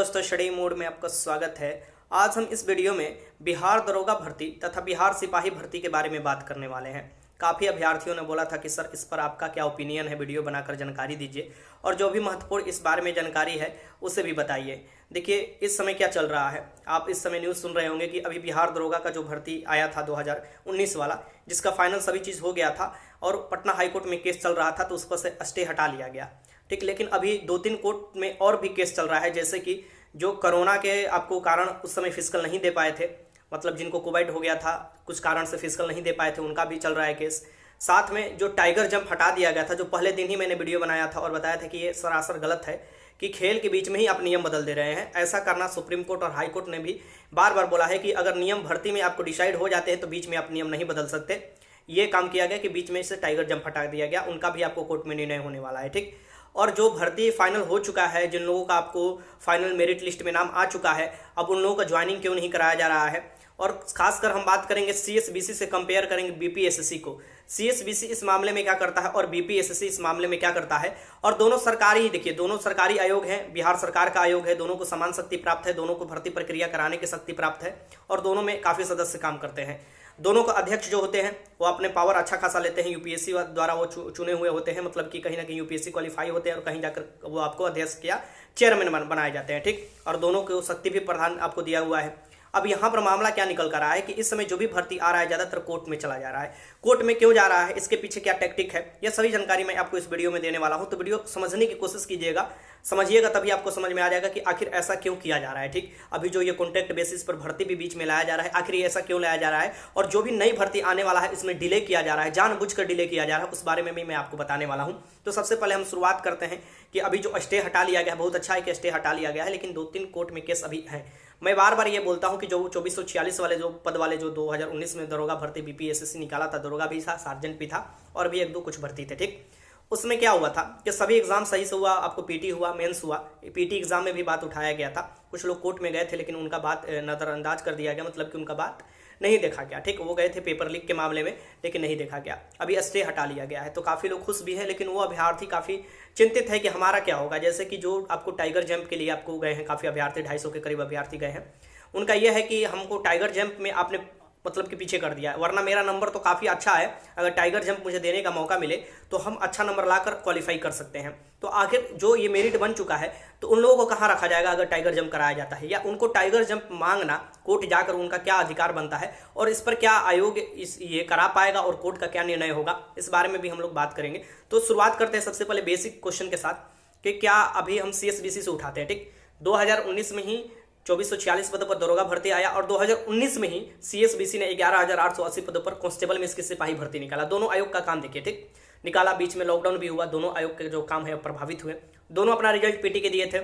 दोस्तों, study mode में आपका स्वागत है। आज हम इस वीडियो में बिहार दरोगा भर्ती तथा बिहार सिपाही भर्ती के बारे में बात करने वाले हैं। काफ़ी अभ्यर्थियों ने बोला था कि सर इस पर आपका क्या ओपिनियन है, वीडियो बनाकर जानकारी दीजिए और जो भी महत्वपूर्ण इस बारे में जानकारी है उसे भी बताइए। देखिए इस समय क्या चल रहा है, आप इस समय न्यूज़ सुन रहे होंगे कि अभी बिहार दरोगा का जो भर्ती आया था 2019 वाला, जिसका फाइनल सभी चीज़ हो गया था और पटना हाईकोर्ट में केस चल रहा था तो उस पर से स्टे हटा लिया गया। ठीक, लेकिन अभी 2-3 कोर्ट में और भी केस चल रहा है, जैसे कि जो कोरोना के आपको कारण उस समय फिजिकल नहीं दे पाए थे, मतलब जिनको कोविड हो गया था कुछ कारण से फिजिकल नहीं दे पाए थे, उनका भी चल रहा है केस। साथ में जो टाइगर जंप हटा दिया गया था, जो पहले दिन ही मैंने वीडियो बनाया था और बताया था कि ये सरासर गलत है कि खेल के बीच में ही आप नियम बदल दे रहे हैं। ऐसा करना सुप्रीम कोर्ट और हाई कोर्ट ने भी बार बार बोला है कि अगर नियम भर्ती में आपको डिसाइड हो जाते हैं तो बीच में आप नियम नहीं बदल सकते। ये काम किया गया कि बीच में से टाइगर जंप हटा दिया गया, उनका भी आपको कोर्ट में निर्णय होने वाला है। ठीक, और जो भर्ती फाइनल हो चुका है, जिन लोगों का आपको फाइनल मेरिट लिस्ट में नाम आ चुका है, अब उन लोगों का ज्वाइनिंग क्यों नहीं कराया जा रहा है। और खासकर हम बात करेंगे सीएसबीसी से कंपेयर करेंगे बीपीएससी को। सीएसबीसी इस मामले में क्या करता है और बीपीएससी इस मामले में क्या करता है, और दोनों सरकारी, देखिए दोनों सरकारी आयोग हैं, बिहार सरकार का आयोग है, दोनों को समान शक्ति प्राप्त है, दोनों को भर्ती प्रक्रिया कराने की शक्ति प्राप्त है और दोनों में काफ़ी सदस्य काम करते हैं। दोनों का अध्यक्ष जो होते हैं वो अपने पावर अच्छा खासा लेते हैं, यूपीएससी द्वारा वो चुने हुए होते हैं, मतलब कि कहीं ना कहीं यूपीएससी क्वालिफाई होते हैं और कहीं जाकर वो आपको अध्यक्ष या चेयरमैन बनाए जाते हैं। ठीक, और दोनों को शक्ति भी प्रधान आपको दिया हुआ है। अब यहाँ पर मामला क्या निकल कर रहा है कि इस समय जो भी भर्ती आ रहा है ज़्यादातर कोर्ट में चला जा रहा है। कोर्ट में क्यों जा रहा है, इसके पीछे क्या टैक्टिक है, यह सभी जानकारी मैं आपको इस वीडियो में देने वाला हूँ। तो वीडियो समझने की कोशिश कीजिएगा, समझिएगा तभी आपको समझ में आ जाएगा कि आखिर ऐसा क्यों किया जा रहा है। ठीक, अभी जो ये कॉन्ट्रैक्ट बेसिस पर भर्ती भी बीच में लाया जा रहा है, आखिर ये ऐसा क्यों लाया जा रहा है, और जो भी नई भर्ती आने वाला है इसमें डिले किया जा रहा है, जानबूझकर डिले किया जा रहा है, उस बारे में भी मैं आपको बताने वाला हूँ। तो सबसे पहले हम शुरुआत करते हैं कि अभी जो स्टे हटा लिया गया, बहुत अच्छा है कि स्टे हटा लिया गया है, लेकिन 2-3 कोर्ट में केस अभी है। मैं बार बार ये बोलता हूँ कि जो 2446 वाले जो पद वाले जो 2019 में दरोगा भर्ती बीपीएससी निकाला था, दरोगा भी था, सार्जेंट भी था और भी 1-2 कुछ भर्ती थे। ठीक, उसमें क्या हुआ था कि सभी एग्जाम सही से हुआ, आपको पीटी हुआ, मेंस हुआ। पीटी एग्जाम में भी बात उठाया गया था, कुछ लोग कोर्ट में गए थे लेकिन उनका बात नज़रअंदाज कर दिया गया, मतलब कि उनका बात नहीं देखा गया। ठीक, वो गए थे पेपर लीक के मामले में लेकिन नहीं देखा गया। अभी स्टे हटा लिया गया है तो काफ़ी लोग खुश भी हैं, लेकिन वो अभ्यर्थी काफ़ी चिंतित है कि हमारा क्या होगा। जैसे कि जो आपको टाइगर जंप के लिए आपको गए हैं, काफ़ी अभ्यर्थी 250 के करीब अभ्यर्थी गए हैं, उनका यह है कि हमको टाइगर जंप में आपने मतलब कि पीछे कर दिया है, वरना मेरा नंबर तो काफ़ी अच्छा है, अगर टाइगर जंप मुझे देने का मौका मिले तो हम अच्छा नंबर लाकर क्वालिफाई कर सकते हैं। तो आखिर जो ये मेरिट बन चुका है तो उन लोगों को कहाँ रखा जाएगा अगर टाइगर जंप कराया जाता है, या उनको टाइगर जंप मांगना कोर्ट जाकर उनका क्या अधिकार बनता है और इस पर क्या आयोग ये करा पाएगा और कोर्ट का क्या निर्णय होगा, इस बारे में भी हम लोग बात करेंगे। तो शुरुआत करते हैं सबसे पहले बेसिक क्वेश्चन के साथ कि क्या अभी हम सीएसबीसी से उठाते हैं। ठीक, 2019 में ही 2446 पदों पर दरोगा भर्ती आया और 2019 में ही सीएसबीसी ने 11,880 पदों पर कांस्टेबल में इसकी सिपाही भर्ती निकाला। दोनों आयोग का काम देखिए, ठीक, निकाला, बीच में लॉकडाउन भी हुआ, दोनों आयोग के जो काम है प्रभावित हुए। दोनों अपना रिजल्ट पीटी के दिए थे।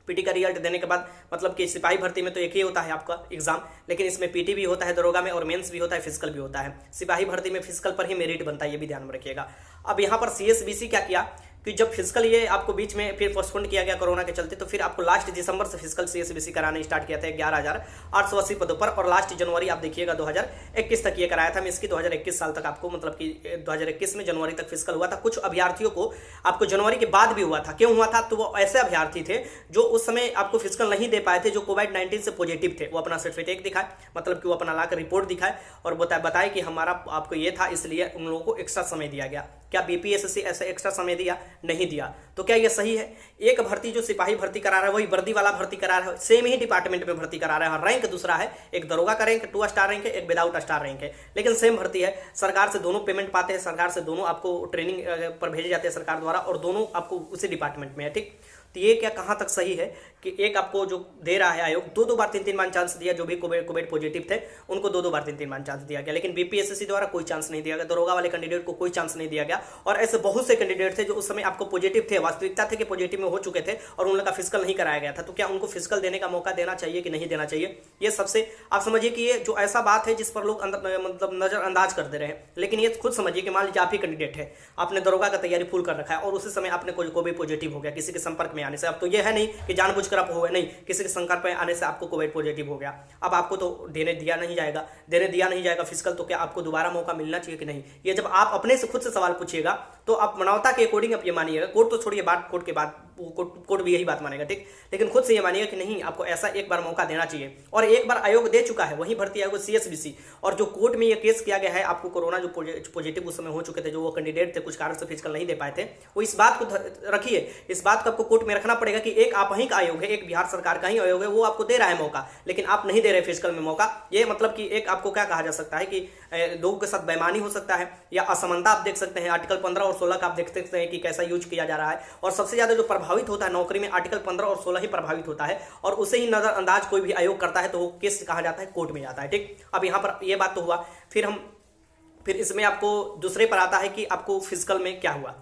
पीटी का रिजल्ट देने के बाद मतलब कि सिपाही भर्ती में तो एक ही होता है आपका एग्जाम, लेकिन इसमें पीटी भी होता है दरोगा में और मेंस भी होता है, फिजिकल भी होता है। सिपाही भर्ती में फिजिकल पर ही मेरिट बनता है, ये भी ध्यान में रखिएगा। अब यहाँ पर सीएसबीसी क्या किया कि जब फिजिकल ये आपको बीच में फिर पोस्टपोन किया गया कोरोना के चलते, तो फिर आपको लास्ट दिसंबर से फिजिकल सीएसबीसी कराने स्टार्ट किया था 11,880 पदों पर, और लास्ट जनवरी आप देखिएगा 2021 तक ये कराया था। इसकी 2021 साल तक आपको मतलब कि 2021 में जनवरी तक फिजिकल हुआ था। कुछ अभ्यर्थियों को आपको जनवरी के बाद भी हुआ था। क्यों हुआ था, तो वो ऐसे अभ्यर्थी थे जो उस समय आपको फिजिकल नहीं दे पाए थे, जो कोविड-19 से पॉजिटिव थे। वो अपना सर्टिफिकेट दिखाए, मतलब कि वो अपना लाकर रिपोर्ट दिखाए और बताए कि हमारा आपको ये था, इसलिए उन लोगों को एक्स्ट्रा समय दिया गया। क्या बीपीएससी ऐसे एक्स्ट्रा समय दिया? नहीं दिया। तो क्या ये सही है? एक भर्ती जो सिपाही भर्ती करा रहा है वही वर्दी वाला भर्ती करा रहा है, सेम ही डिपार्टमेंट में भर्ती करा रहा है, रैंक दूसरा है, एक दरोगा का रैंक 2 स्टार रैंक है, एक विदाउट स्टार रैंक है, लेकिन सेम भर्ती है। सरकार से दोनों पेमेंट पाते हैं, सरकार से दोनों आपको ट्रेनिंग पर भेजे जाते हैं सरकार द्वारा, और दोनों आपको उसी डिपार्टमेंट में है। ठीक, तो ये क्या कहाँ तक सही है कि एक आपको जो दे रहा है आयोग 2-2 बार 3-3 बार चांस दिया, जो भी कोविड पॉजिटिव थे उनको 2-2 बार 3-3 बार चांस दिया गया, लेकिन बीपीएससी द्वारा कोई चांस नहीं दिया गया, दरोगा वाले कैंडिडेट को कोई चांस नहीं दिया गया। और ऐसे बहुत से कैंडिडेट थे जो उस समय आपको पॉजिटिव थे, वास्तविकता थे कि पॉजिटिव में हो चुके थे और उन लोगों का फिजिकल नहीं कराया गया था। तो क्या उनको फिजिकल देने का मौका देना चाहिए कि नहीं देना चाहिए? ये सबसे आप समझिए कि ये जो ऐसा बात है जिस पर लोग मतलब नजरअंदाज कर दे रहे हैं, लेकिन ये खुद समझिए कि मान लीजिए आप ही कैंडिडेट है, आपने दरोगा का तैयारी फुल कर रखा है और उसी समय आपने कोई पॉजिटिव हो गया किसी के संपर्क में आने से। अब तो ये है नहीं कि जानबूझकर आप हो गए, नहीं, किसी के संपर्क में आने से आपको कोविड पॉजिटिव हो गया, अब आपको तो देने दिया नहीं जाएगा फिजिकल, तो क्या आपको दोबारा मौका मिलना चाहिए कि नहीं? ये जब आप अपने से खुद से सवाल पूछिएगा तो आप मानवता के अकॉर्डिंग आप ये मानिएगा। कोर्ट तो छोड़िए, बात कोर्ट के बाद कोर्ट भी यही बात मानेगा, ठीक। लेकिन खुद से ये मानिएगा कि नहीं, आपको ऐसा एक बार मौका देना चाहिए। और एक बार आयोग दे चुका है, वही भर्ती आयोग CSBC, और जो कोर्ट में ये केस किया गया है, आपको कोरोना जो पॉजिटिव उस समय हो चुके थे, जो वो कैंडिडेट थे, कुछ कारण से फिजिकल नहीं दे पाए थे, वो इस बात को रखिए, इस बात को आपको कोर्ट में रखना पड़ेगा कि एक आप ही का आयोग है, एक बिहार सरकार का ही आयोग है, वो आपको दे रहा है मौका, लेकिन आप नहीं दे रहे फिजिकल में मौका। ये मतलब कि एक आपको क्या कहा जा सकता है कि लोगों के साथ बेईमानी हो सकता है, या असमानता आप देख सकते हैं। आर्टिकल 15 और 16 का आप देख सकते हैं कि कैसा यूज किया जा रहा है, और सबसे ज्यादा जो प्रभावित होता है नौकरी में आर्टिकल 15 और 16 ही प्रभावित होता है, और उसे ही नजरअंदाज कोई भी आयोग करता है तो वो केस कहा जाता है, कोर्ट में जाता है, ठीक। अब यहाँ पर ये बात तो हुआ, फिर इसमें आपको दूसरे पर आता है कि आपको फिजिकल में क्या हुआ।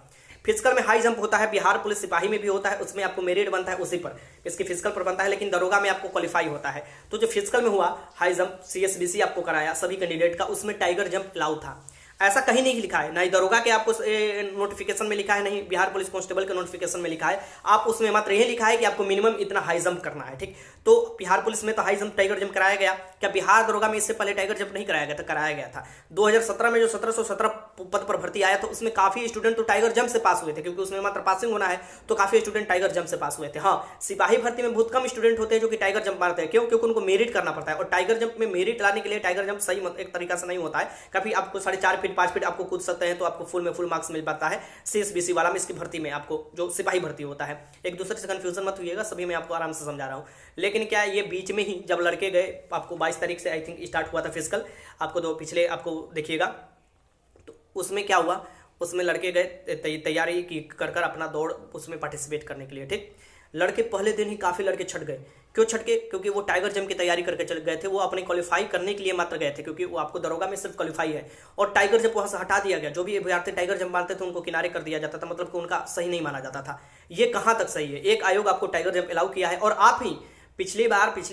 फिजिकल में हाई जंप होता है, बिहार पुलिस सिपाही में भी होता है, उसमें आपको मेरिट बनता है, उसी पर इसकी फिजिकल पर बनता है, लेकिन दरोगा में आपको क्वालिफाई होता है। तो जो फिजिकल में हुआ हाई जंप, CSBC आपको कराया सभी कैंडिडेट का, उसमें टाइगर जंप अलाउ था। ऐसा कहीं नहीं लिखा है, ना ही दरोगा के आपको नोटिफिकेशन में लिखा है, नहीं बिहार पुलिस कांस्टेबल के नोटिफिकेशन में लिखा है। आप उसमें मात्र यही लिखा है कि आपको मिनिमम इतना हाई जंप करना है, ठीक। तो बिहार पुलिस में तो हाई जंप टाइगर जंप कराया गया। क्या बिहार दरोगा में इससे पहले टाइगर जंप नहीं कराया गया था? कराया गया था। 2017 में जो 1717 पद पर भर्ती आया था, उसमें काफी स्टूडेंट तो टाइगर जंप से पास हुए थे, क्योंकि उसमें मात्र पासिंग होना है, तो काफी स्टूडेंट टाइगर जंप से पास हुए थे। हाँ, सिपाही भर्ती में बहुत कम स्टूडेंट होते हैं जो कि टाइगर जंप मारते हैं। क्यों? क्योंकि उनको मेरिट करना पड़ता है, और टाइगर जंप में मेरिट लाने के लिए टाइगर जंप सही एक तरीका से नहीं होता है। काफी आपको 4.5 फीट 5 फीट आपको कूद सकते हैं, तो आपको फुल में फुल मार्क्स मिल पाता है। CSBC वाला में इसकी भर्ती में आपको जो सिपाही भर्ती होता है, एक दूसरे से कंफ्यूजन मत होइएगा, सभी मैं आपको आराम से समझा रहा हूँ। लेकिन क्या ये बीच में ही जब लड़के गए, आपको 22 तारीख से आई थिंक स्टार्ट हुआ था फिजिकल, आपको दो पिछले आपको देखिएगा, तो उसमें क्या हुआ, उसमें लड़के गए तैयारी की कर अपना दौड़ उसमें पार्टिसिपेट करने के लिए, ठीक। लड़के पहले दिन ही काफी लड़के छट गए। क्यों छट गए? क्योंकि वो टाइगर जंप की तैयारी करके चल गए थे, वो अपने क्वालिफाई करने के लिए मात्र गए थे, क्योंकि वो आपको दरोगा में सिर्फ क्वालिफाई है, और टाइगर जंप वहां से हटा दिया गया। जो भी अभ्यर्थी टाइगर जंप मानते थे उनको किनारे कर दिया जाता था, मतलब कि उनका सही नहीं माना जाता था। ये कहां तक सही है? एक आयोग आपको टाइगर जंप अलाउ किया है, और आप ही पिछली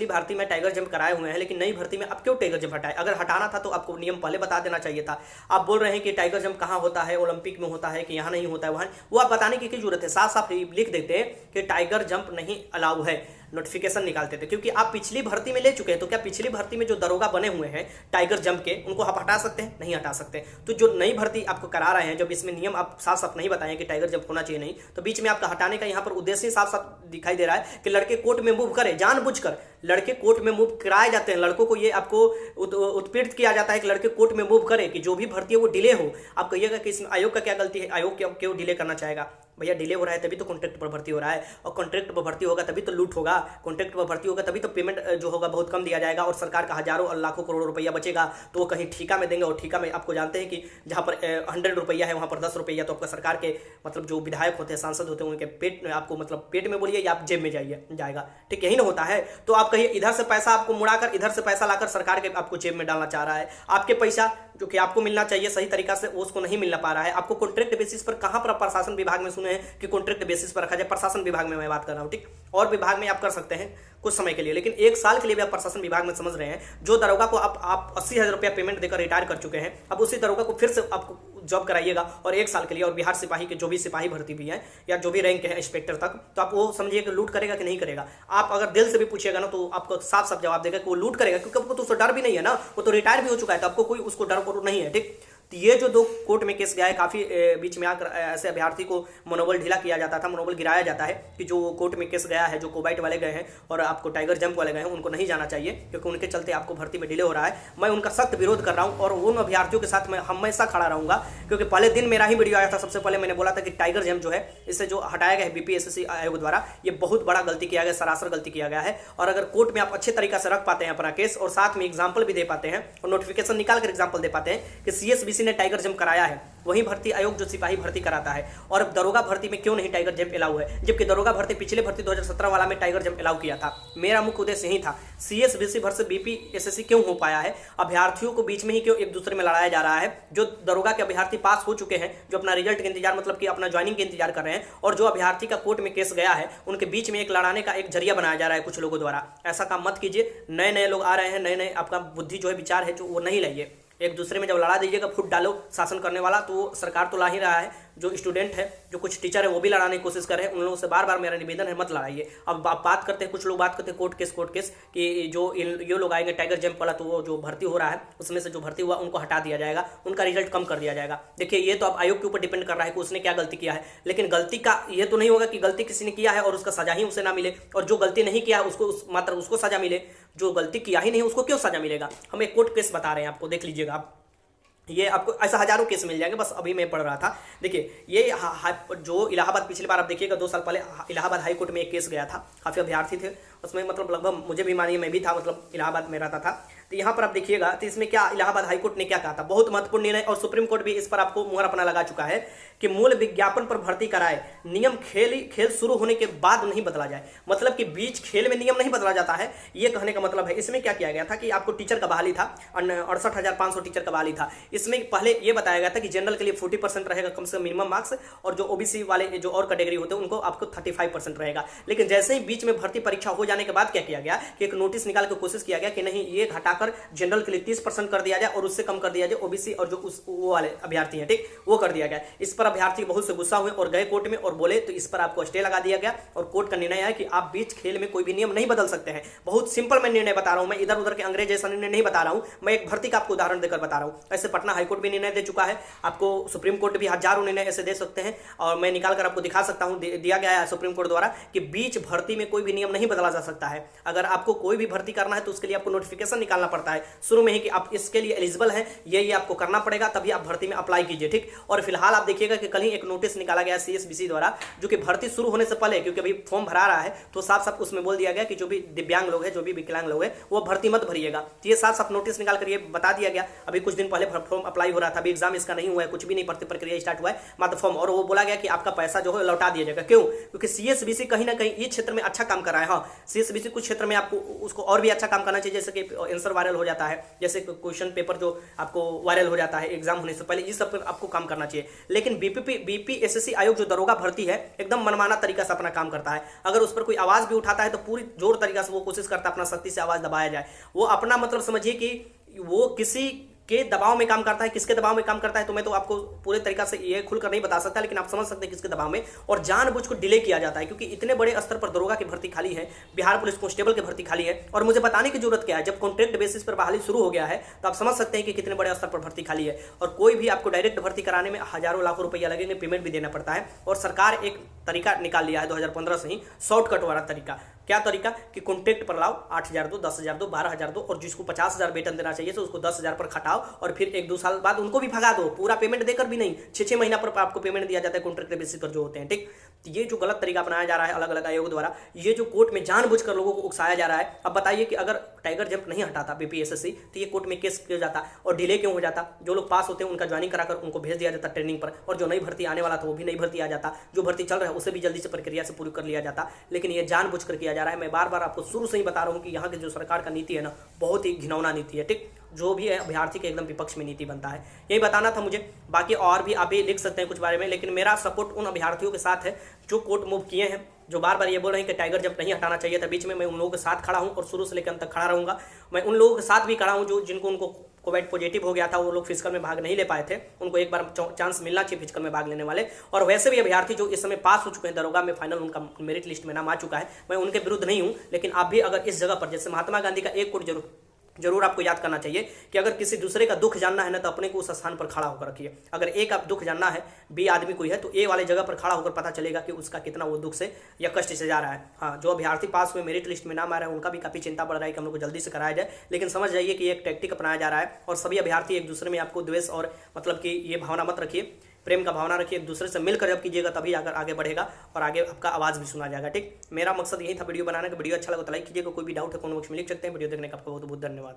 भर्ती में टाइगर जंप कराए हुए हैं, लेकिन नई भर्ती में अब क्यों टाइगर जंप हटाए? अगर हटाना था तो आपको नियम पहले बता देना चाहिए था। आप बोल रहे हैं कि टाइगर जंप कहाँ होता है, ओलंपिक में होता है कि यहाँ नहीं होता है, वहाँ, वो आप बताने की जरूरत है? साफ साफ लिख देते हैं कि टाइगर जंप नहीं अलाउ है, नोटिफिकेशन निकालते थे। क्योंकि आप पिछली भर्ती में ले चुके हैं, तो क्या पिछली भर्ती में जो दरोगा बने हुए हैं टाइगर जंप के, उनको आप हटा सकते हैं? नहीं हटा सकते। तो जो नई भर्ती आपको करा रहे हैं, जब इसमें नियम आप साफ साफ नहीं बताएं कि टाइगर जंप होना चाहिए नहीं, तो बीच में आपका हटाने का यहाँ पर उद्देश्य साफ साफ दिखाई दे रहा है कि लड़के कोर्ट में मूव करें, जानबूझकर लड़के कोर्ट में मूव कराए जाते हैं। लड़कों को ये आपको उत्पीड़ित किया जाता है कि लड़के कोर्ट में मूव करें, कि जो भी भर्ती है वो डिले हो। आप कहिएगा कि इसमें आयोग का क्या गलती है? आयोग क्यों डिले करना चाहेगा? भैया डिले हो रहा है तभी तो कॉन्ट्रैक्ट पर भर्ती हो रहा है, और कॉन्ट्रैक्ट पर भर्ती होगा तभी तो लूट होगा, कॉन्ट्रैक्ट पर भर्ती होगा तभी तो पेमेंट जो होगा बहुत कम दिया जाएगा, और सरकार का हजारों और लाखों करोड़ों रुपया बचेगा, तो वो कहीं ठेका में देंगे। और ठेका में आपको जानते हैं कि जहाँ पर 100 रुपया है वहाँ पर 10 रुपया, तो आपका सरकार के मतलब जो विधायक होते हैं, सांसद होते हैं, उनके पेट में आपको मतलब पेट में बोलिए या आप जेब में जाएगा, ठीक, यही ना होता है। तो आप कहिए इधर से पैसा आपको मुड़ाकर इधर से पैसा लाकर सरकार के आपको जेब में डालना चाह रहा है। आपके पैसा जो कि आपको मिलना चाहिए सही तरीका से, उसको नहीं मिलना पा रहा है। आपको कॉन्ट्रैक्ट बेसिस पर कहां पर प्रशासन विभाग में सुने हैं कि कॉन्ट्रैक्ट बेसिस पर रखा जाए? प्रशासन विभाग में मैं बात कर रहा हूं, ठीक। और विभाग में आप कर सकते हैं कुछ समय के लिए, लेकिन 1 साल के लिए भी आप प्रशासन विभाग में समझ रहे हैं। जो दरोगा को आप 80,000 रुपया पेमेंट देकर रिटायर कर चुके हैं, अब उसी दरोगा को फिर से आपको जॉब कराइएगा और 1 साल के लिए। और बिहार सिपाही के जो भी सिपाही भर्ती भी है या जो भी रैंक है इंस्पेक्टर तक, तो आप वो समझिए कि लूट करेगा कि नहीं करेगा। आप अगर दिल से भी पूछिएगा ना, तो आपको साफ साफ जवाब देगा कि वो लूट करेगा, क्योंकि आपको तो उससे डर भी नहीं है ना, वो तो रिटायर भी हो चुका है, तो आपको कोई उसको डर नहीं है, ठीक। तो ये जो 2 कोर्ट में केस गया है, काफी बीच में आकर ऐसे अभ्यर्थी को मनोबल ढीला किया जाता था, मनोबल गिराया जाता है कि जो कोर्ट में केस गया है, जो कोबाइट वाले गए हैं और आपको टाइगर जंप वाले गए हैं, उनको नहीं जाना चाहिए, क्योंकि उनके चलते आपको भर्ती में डिले हो रहा है। मैं उनका सख्त विरोध कर रहा हूं, और उन अभ्यर्थियों के साथ मैं हमेशा खड़ा रहूंगा, क्योंकि पहले दिन मेरा ही वीडियो आया था। सबसे पहले मैंने बोला था कि टाइगर जंप जो है, इससे जो हटाया गया है BPSC आयोग द्वारा, ये बहुत बड़ा गलती किया गया, सरासर गलती किया गया है। और अगर कोर्ट में आप अच्छे तरीका से रख पाते हैं अपना केस, और साथ में एग्जाम्पल भी दे पाते हैं और नोटिफिकेशन निकाल कर एग्जाम्पल दे पाते हैं कि CSBC ने टाइगर जंप कराया है, वही भर्ती आयोग जो सिपाही भर्ती कराता है, और दरोगा भर्ती में क्यों नहीं टाइगर जंप अलाउ है? जबकि दरोगा भर्ती पिछले भर्ती 2017 वाला में टाइगर जंप अलाउ किया था। मेरा मुख्य उद्देश्य यही था, CSBC वर्सेस BPSC क्यों हो पाया है? अभ्यर्थियों को बीच में ही क्यों एक दूसरे में लड़ाया जा रहा है? जो दरोगा के अभ्यर्थी पास हो चुके हैं, जो अपना रिजल्ट के इंतजार मतलब कि अपना ज्वाइनिंग के इंतजार कर रहे हैं, और जो अभ्यर्थी का कोर्ट में केस गया है, उनके बीच में एक लड़ाने का एक जरिया बनाया जा रहा है कुछ लोगों द्वारा। ऐसा काम मत कीजिए। नए नए लोग आ रहे हैं, नए नए आपका बुद्धि जो है, विचार है जो, वो नहीं लाइए। एक दूसरे में जब लड़ा दीजिएगा, फुट डालो शासन करने वाला, तो सरकार तो ला ही रहा है, जो स्टूडेंट है, जो कुछ टीचर है वो भी लड़ाने की कोशिश कर रहे हैं। उन लोगों से बार बार मेरा निवेदन है, मत लड़ाइए। अब आप बात करते हैं, कुछ लोग बात करते हैं कोर्ट केस कि जो ये लोग आएंगे टाइगर जंप वाला, तो वो जो भर्ती हो रहा है उसमें से जो भर्ती हुआ उनको हटा दिया जाएगा, उनका रिजल्ट कम कर दिया जाएगा। देखिए ये तो अब आयोग के ऊपर डिपेंड कर रहा है कि उसने क्या गलती किया है, लेकिन गलती का ये तो नहीं होगा कि गलती किसी ने किया है और उसका सजा ही उसे ना मिले, और जो गलती नहीं किया है उसको मात्र उसको सजा मिले, जो गलती किया ही नहीं उसको क्यों सजा मिलेगा। हम एक कोर्ट केस बता रहे हैं आपको, देख लीजिएगा आप, ये आपको ऐसा हजारों केस मिल जाएंगे। बस अभी मैं पढ़ रहा था, देखिए ये जो इलाहाबाद, पिछली बार आप देखिएगा 2 साल पहले इलाहाबाद हाई कोर्ट में एक केस गया था, काफ़ी अभ्यर्थी थे उसमें, मतलब लगभग मुझे भी मानिए मैं भी था, मतलब इलाहाबाद में रहता था। तो यहाँ पर आप देखिएगा, तो इसमें क्या इलाहाबाद हाई कोर्ट ने क्या कहा था, बहुत महत्वपूर्ण निर्णय, और सुप्रीम कोर्ट भी इस पर आपको मुहर अपना लगा चुका है कि मूल विज्ञापन पर भर्ती कराए, नियम खेल शुरू होने के बाद नहीं बदला जाए। मतलब कि बीच खेल में नियम नहीं बदला जाता है, ये कहने का मतलब है। इसमें क्या किया गया था कि आपको टीचर का बहाली था, 68,500 टीचर का बहाली था। इसमें पहले ये बताया गया था कि जनरल के लिए 40% रहेगा कम से कम मिनिमम मार्क्स, और जो ओबीसी वाले जो और कैटेगरी होते हैं उनको आपको 35% रहेगा। लेकिन जैसे ही बीच में भर्ती परीक्षा हो जाने के बाद क्या किया गया कि एक नोटिस निकाल के कोशिश किया गया कि नहीं, ये घटाकर जनरल के लिए 30% कर दिया जाए और उससे कम कर दिया जाए ओबीसी और जो वो वाले अभ्यर्थी हैं, ठीक, वो कर दिया गया। इस पर अभ्यर्थी बहुत से गुस्सा हुए और गए कोर्ट में और बोले, तो इस पर आपको स्टे लगा दिया गया, और कोर्ट का निर्णय है कि आप बीच खेल में कोई भी नियम नहीं बदल सकते हैं। बहुत सिंपल मैं निर्णय बता रहा हूं, मैं इधर उधर के अंग्रेज जैसा निर्णय नहीं बता रहा हूं, मैं एक भर्ती का आपको उदाहरण देकर बता रहा हूं। ऐसे पटना हाईकोर्ट भी निर्णय दे चुका है, आपको सुप्रीम कोर्ट भी हजारों निर्णय ऐसे दे सकते हैं, और मैं निकाल कर आपको दिखा सकता हूं, दिया गया है सुप्रीम कोर्ट द्वारा कि बीच भर्ती में कोई भी नियम नहीं बदला जा सकता है। अगर आपको कोई भी भर्ती करना है तो उसके लिए आपको नोटिफिकेशन निकालना पड़ता है शुरू में ही कि आप इसके लिए एलिजिबल हैं, ये आपको करना पड़ेगा, तभी आप भर्ती में अप्लाई कीजिए, ठीक। और फिलहाल आप देखिएगा कि कल ही एक नोटिस निकाला गया सीएसबीसी द्वारा, जो कि भर्ती शुरू होने से पहले, क्योंकि अभी फॉर्म भरा रहा है, तो साफ साफ उसमें बोल दिया गया कि जो भी दिव्यांग लोग हैं, जो भी विकलांग लोग हैं, वो भर्ती मत भरिएगा। तो ये साफ साफ नोटिस निकाल कर ये बता दिया गया। अभी कुछ दिन पहले फॉर्म अप्लाई हो रहा था, अभी एग्जाम इसका नहीं हुआ है, कुछ भी नहीं, भर्ती प्रक्रिया स्टार्ट हुआ है, मात्र फॉर्म, और वो बोला गया कि आपका पैसा जो है लौटा दिया जाएगा। क्यों? क्योंकि सीएसबीसी कहीं ना कहीं इस क्षेत्र में अच्छा काम कर रहा है। हाँ, सीएसबीसी कुछ क्षेत्र में आपको उसको और भी अच्छा काम करना चाहिए, जैसे कि आंसर वायरल हो जाता है, जैसे क्वेश्चन पेपर जो आपको वायरल हो जाता है एग्जाम होने से पहले, इस सब पर आपको काम करना चाहिए। लेकिन बीपीएससी आयोग जो दरोगा भर्ती है, एकदम मनमाना तरीका से अपना काम करता है। अगर उस पर कोई आवाज भी उठाता है तो पूरी जोर तरीका से वो कोशिश करता है अपना शक्ति से आवाज दबाया जाए। वो अपना मतलब समझिए कि वो किसी के दबाव में काम करता है। किसके दबाव में काम करता है तो मैं तो आपको पूरे तरीका से ये खुलकर नहीं बता सकता, लेकिन आप समझ सकते हैं किसके दबाव में, और जानबूझ को डिले किया जाता है, क्योंकि इतने बड़े स्तर पर दरोगा की भर्ती खाली है, बिहार पुलिस कांस्टेबल की भर्ती खाली है, और मुझे बताने की जरूरत क्या है, जब कॉन्ट्रैक्ट बेसिस पर बहाली शुरू हो गया है तो आप समझ सकते हैं कि कितने बड़े स्तर पर भर्ती खाली है। और कोई भी आपको डायरेक्ट भर्ती कराने में हजारों लाखों रुपया लगेंगे, पेमेंट भी देना पड़ता है। और सरकार एक तरीका निकाल लिया है 2015 से ही, शॉर्टकट वाला तरीका। क्या तरीका कि कॉन्ट्रैक्ट पर लाओ, 8,000 दो, 10,000 दो, 12,000 दो, और जिसको 50,000 वेतन देना चाहिए तो उसको 10,000 पर खटाओ, और फिर 1-2 साल बाद उनको भी भगा दो, पूरा पेमेंट देकर भी नहीं, 6-6 महीना पर आपको पेमेंट दिया जाता है कॉन्ट्रैक्ट बेसिस पर जो होते हैं, ठीक। तो ये जो गलत तरीका अपनाया जा रहा है अलग अलग आयोग द्वारा, ये जो कोर्ट में जानबूझकर लोगों को उकसाया जा रहा है। अब बताइए कि अगर टाइगर जंप नहीं हटाता बीपीएससी तो ये कोर्ट में केस क्यों जाता और डिले क्यों हो जाता। जो लोग पास होते हैं उनका ज्वाइनिंग कराकर उनको भेज दिया जाता ट्रेनिंग पर, और जो नई भर्ती आने वाला था वो भी नई भर्ती आ जाता, जो भर्ती चल रहा है उसे भी जल्दी से प्रक्रिया से पूरी कर लिया जाता। लेकिन ये जानबूझकर किया जा रहा है। मैं बार बार आपको शुरू से ही बता रहा हूँ कि यहाँ की जो सरकार का नीति है ना, बहुत ही घिनौना नीति है, ठीक। जो भी है अभ्यर्थी के एकदम विपक्ष में नीति बनता है। यही बताना था मुझे, बाकी और भी आप ही लिख सकते हैं कुछ बारे में, लेकिन मेरा सपोर्ट उन अभ्यर्थियों के साथ है जो कोर्ट मूव किए हैं, जो बार बार ये बोल रहे हैं कि टाइगर जंप नहीं हटाना चाहिए था बीच में। मैं उन लोगों के साथ खड़ा हूं और शुरू से लेकर अंत तक खड़ा रहूंगा। मैं उन लोगों के साथ भी खड़ा हूं जो उनको कोविड पॉजिटिव हो गया था, वो लोग फिजिकल में भाग नहीं ले पाए थे, उनको एक बार चांस मिलना चाहिए फिजिकल में भाग लेने वाले। और वैसे भी अभ्यर्थी जो इस समय पास हो चुके हैं दरोगा में, फाइनल उनका मेरिट लिस्ट में नाम आ चुका है, मैं उनके विरुद्ध नहीं हूं। लेकिन आप भी अगर इस जगह पर, जैसे महात्मा गांधी का एक कोट जरूर आपको याद करना चाहिए कि अगर किसी दूसरे का दुख जानना है ना, तो अपने को उस स्थान पर खड़ा होकर रखिए। अगर एक आप दुख जानना है, बी आदमी कोई है, तो ए वाले जगह पर खड़ा होकर पता चलेगा कि उसका कितना वो दुख से या कष्ट से जा रहा है। हाँ, जो अभ्यर्थी पास हुए मेरिट लिस्ट में नाम आ रहा है उनका भी काफी चिंता बढ़ रहा है कि हम लोग को जल्दी से कराया जाए। लेकिन समझ जाइए कि एक टैक्टिक अपनाया जा रहा है, और सभी अभ्यर्थी एक दूसरे में आपको द्वेष और मतलब कि ये भावना मत रखिए, प्रेम का भावना रखिए। एक दूसरे से मिलकर जब कीजिएगा तभी अगर आगे बढ़ेगा और आगे आपका आवाज़ भी सुना जाएगा, ठीक। मेरा मकसद यही था वीडियो बनाने का। वीडियो अच्छा लगा तो लाइक कीजिएगा, कोई भी डाउट है कमेंट बॉक्स में लिख सकते हैं। वीडियो देखने का आपको बहुत बहुत धन्यवाद।